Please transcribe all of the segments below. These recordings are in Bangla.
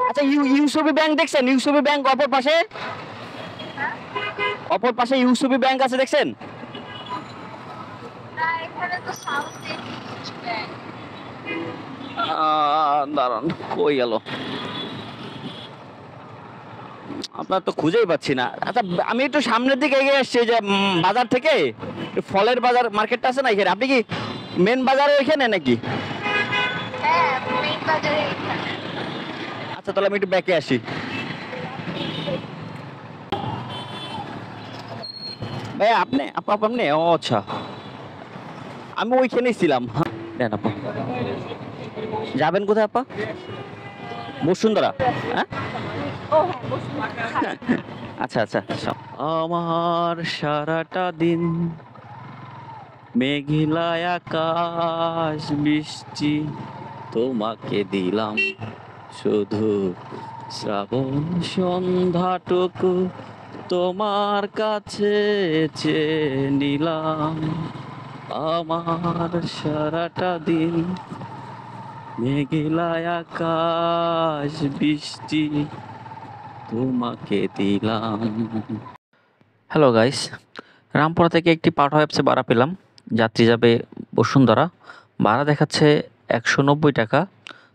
আচ্ছা ইউসিবি ব্যাংক দেখছেন? ইউসিবি ব্যাংক অপর পাশে ইউসিবি ব্যাংক আছে, দেখছেন? দাঁড়ান, কই গেল? আপনার তো খুঁজেই পাচ্ছি না। আচ্ছা, আমি একটু সামনের দিকে এগিয়ে আসছি, যে বাজার থেকে ফলের বাজার মার্কেটটা আছে না এখানে। আপনি কি মেন বাজারে এখানে নাকি? আচ্ছা, তাহলে আমি একটু ব্যাকে আসি। ভাইয়া আপনি ও আচ্ছা, আমি ওইখানেই ছিলাম। দেন আপা, যাবেন কোথায় আপা? বসুন্ধরা? হ্যাঁ, আচ্ছা আচ্ছা। আমার সারাটা দিন মেঘলা আকাশ বৃষ্টি, তোমাকে দিলাম শুধু শ্রাবণ সন্ধ্যাটুকু, তোমার কাছে চেয়ে নিলাম। আমার সারাটা দিন মেঘলা আকাশ বৃষ্টি, তোমাকে দিলাম। হ্যালো গাইস, রামপুরা থেকে একটি পাঠো অ্যাপসে ভাড়া পেলাম। যাত্রী যাবে বসুন্ধরা, ভাড়া দেখাচ্ছে 190 টাকা।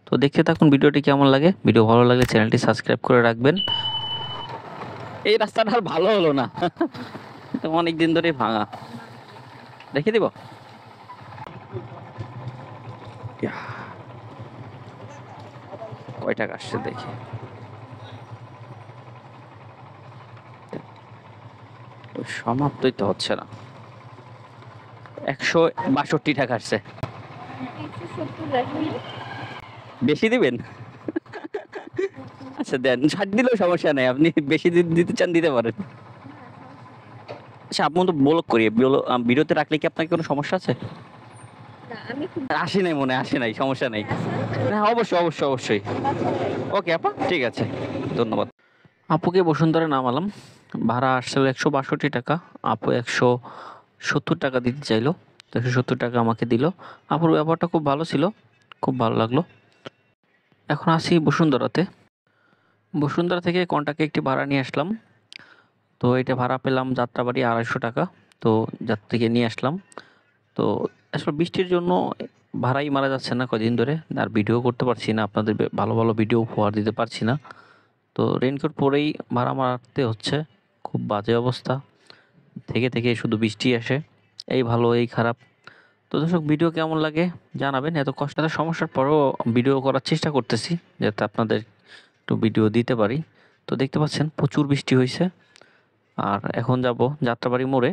তো দেখতে থাকুন ভিডিওটি কেমন লাগে। ভিডিও ভালো লাগলে চ্যানেলটি সাবস্ক্রাইব করে রাখবেন। এই রাস্তাটা আর ভালো হলো না, অনেক দিন ধরেই ভাঙা। রেখে দিব। কয় টাকা আসছে দেখি। সমাপ্তই তো হচ্ছে না। 162 টাকা আসছে। বেশি দিবেন? আচ্ছা দেন, 60 দিলেও সমস্যা নাই। আপনি বেশি দিতে চান দিতে পারেন। আচ্ছা, আপনি তো ব্লক করি, ভিডিওতে রাখলে কি আপনার কোনো সমস্যা আছে? আসে নাই, মনে আসে নাই, সমস্যা নেই। হ্যাঁ, অবশ্যই অবশ্যই অবশ্যই। ওকে আপা, ঠিক আছে, ধন্যবাদ। আপুকে বসুন্ধরা নামালাম, ভাড়া আসছিল 162 টাকা। আপু 170 টাকা দিতে চাইলো, 170 টাকা আমাকে দিল। আপুর ব্যাপারটা খুব ভালো ছিল, খুব ভালো লাগলো। এখন আসি বসুন্ধরাতে। বসুন্ধরা থেকে কন্টাকে একটি ভাড়া নিয়ে আসলাম। তো এটা ভাড়া পেলাম যাত্রাবাড়ি 250 টাকা। তো যাত্রীকে নিয়ে আসলাম। তো আসলে বৃষ্টির জন্য ভাড়াই মারা যাচ্ছে না কদিন ধরে, আর ভিডিও করতে পারছি না, আপনাদের ভালো ভালো ভিডিও উপহার দিতে পারছি না। তো রেইনকোট পরেই ভাড়া মারতে হচ্ছে, খুব বাজে অবস্থা। থেকে থেকে শুধু বৃষ্টি আসে, এই ভালো এই খারাপ। তো দর্শক, ভিডিও কেমন লাগে জানাবেন। এত কষ্ট এত সমস্যার পরেও ভিডিও করার চেষ্টা করতেছি, যাতে আপনাদের একটু ভিডিও দিতে পারি। তো দেখতে পাচ্ছেন প্রচুর বৃষ্টি হয়েছে। আর এখন যাব যাত্রাবাড়ি মোড়ে।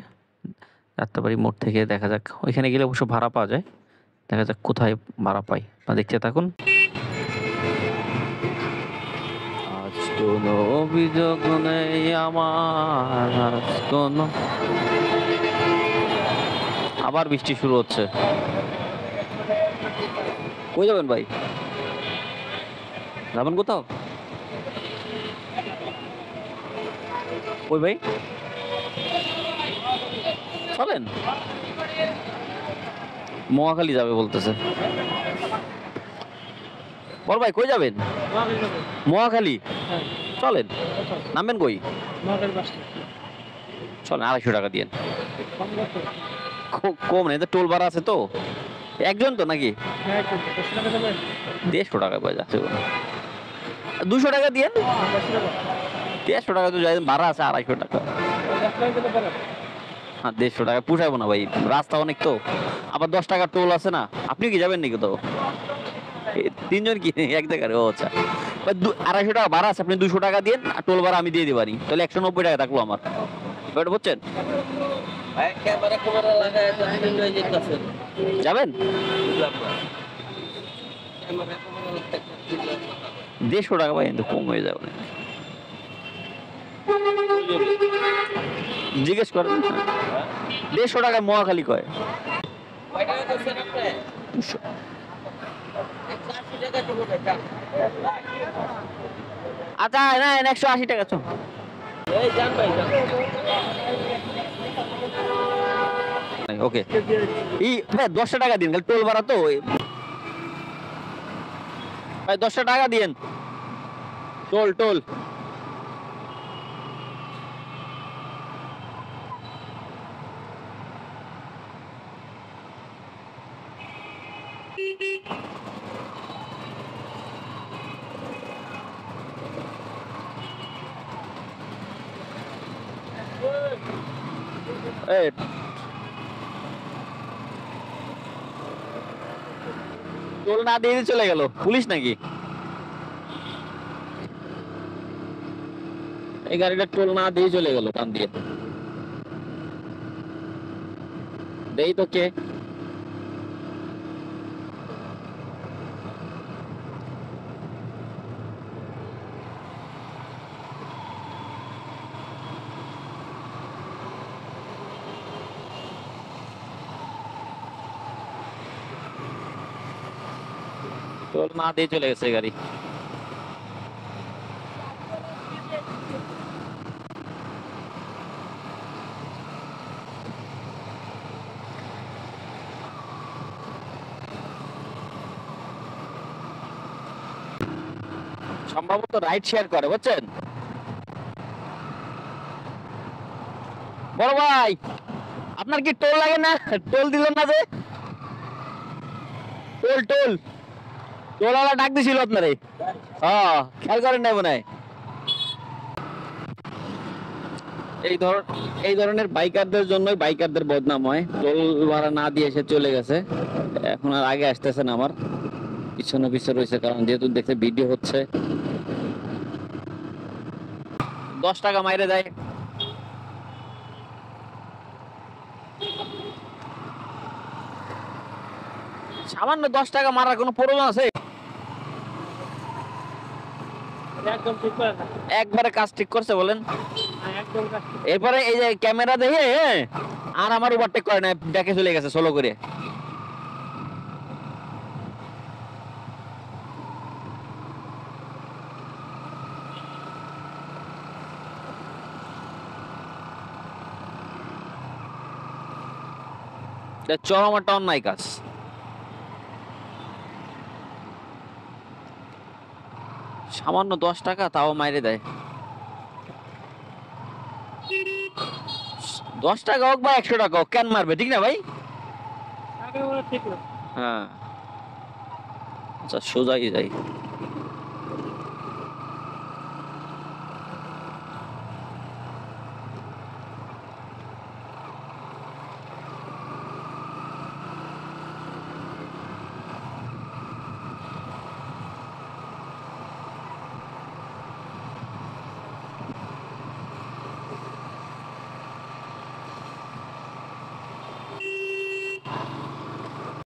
যাত্রাবাড়ি মোড় থেকে দেখা যাক, ওইখানে গেলে অবশ্য ভাড়া পাওয়া যায়। দেখা যাক কোথায় ভাড়া পাই। না, দেখতে থাকুন। আজ কোনো অভিযোগ নেই আমার, আজ কোনো। আবার বৃষ্টি শুরু হচ্ছে। কই যাবেন ভাই? যাবেন কোথাও? কই ভাই? চলেন, মহাখালী যাবে বলতেছে। বল ভাই, কই যাবেন? মহাখালী। চলেন, নামবেন কই? চলেন, 250 টাকা দিয়েন। কম নেই তো, টোল ভাড়া আছে তো। একজন তো নাকি? 150 টাকা পাওয়া যাচ্ছে। 200 টাকা দিয়েন। 150 টাকা তো যাই, ভাড়া আছে 250 টাকা। হ্যাঁ, 150 টাকা পুষাবো না ভাই, রাস্তা অনেক তো। আবার 10 টাকা টোল আছে না। আপনি কি যাবেন নাকি? তো তিনজন কি এক জায়গায়? ও আচ্ছা, 250 টাকা ভাড়া আছে, আপনি 200 টাকা দিন, আর টোল ভাড়া আমি দিয়ে দিবানি, তাহলে 190 টাকা থাকলো আমার। ব্যাপারটা বুঝছেন? যাবেন? 150 টাকা ভাই, কিন্তু কম হয়ে যাবে। জিজ্ঞেস করেন। 150 টাকায় মহাখালী কয়। আচ্ছা না, 180 টাকা। চল ওকে, এই ভাই 10 টাকা দিন, খালি টোল ভাড়া তো। ভাই 10 টাকা দিন। Toll toll. এই টোল না দিয়ে চলে গেল, পুলিশ নাকি? এই গাড়িটা টোল না দিয়ে চলে গেল টান দিয়ে। দেই তো কে? টোল না দিয়ে চলে গেছে গাড়ি। সম্ভবত রাইড শেয়ার করে, বুঝছেন বড় ভাই? আপনার কি টোল লাগে না? টোল দিলেন না যে? টোল টোল টোলওয়ালা ডাক দিছিল আপনারে। হ্যাঁ, খেয়াল করেন নাই মনে হয়। এই ধর এই ধরনের বাইকারদের জন্যই বাইকারদের বদনাম হয়। টোল ভাড়া না দিয়ে এসে চলে গেছে, এখন আর আগে আসতেছে না, আমার পিছনে পিছনে রয়েছে, কারণ যেহেতু দেখতে ভিডিও হচ্ছে। 10 টাকা মাইরে দেয়। সামান্য 10 টাকা মারার কোনো প্রয়োজন আছে? একদম ঠিক করে না। একবারে কাজ ঠিক করছে বলেন। একদম কাজ। এরপরে এই যে ক্যামেরা দেখে আর আমার ওভারটেক করে না, ডেকে চলে গেছে সোলো করে। চরম একটা অন্যায় কাজ। সামান্য 10 টাকা তাও মাইরে দেয়। 10 টাকা হোক বা 100 টাকা হোক, কেন মারবে? ঠিক না ভাই? আগে ওরা ঠিক না। হ্যাঁ, আচ্ছা সোজাই যাই।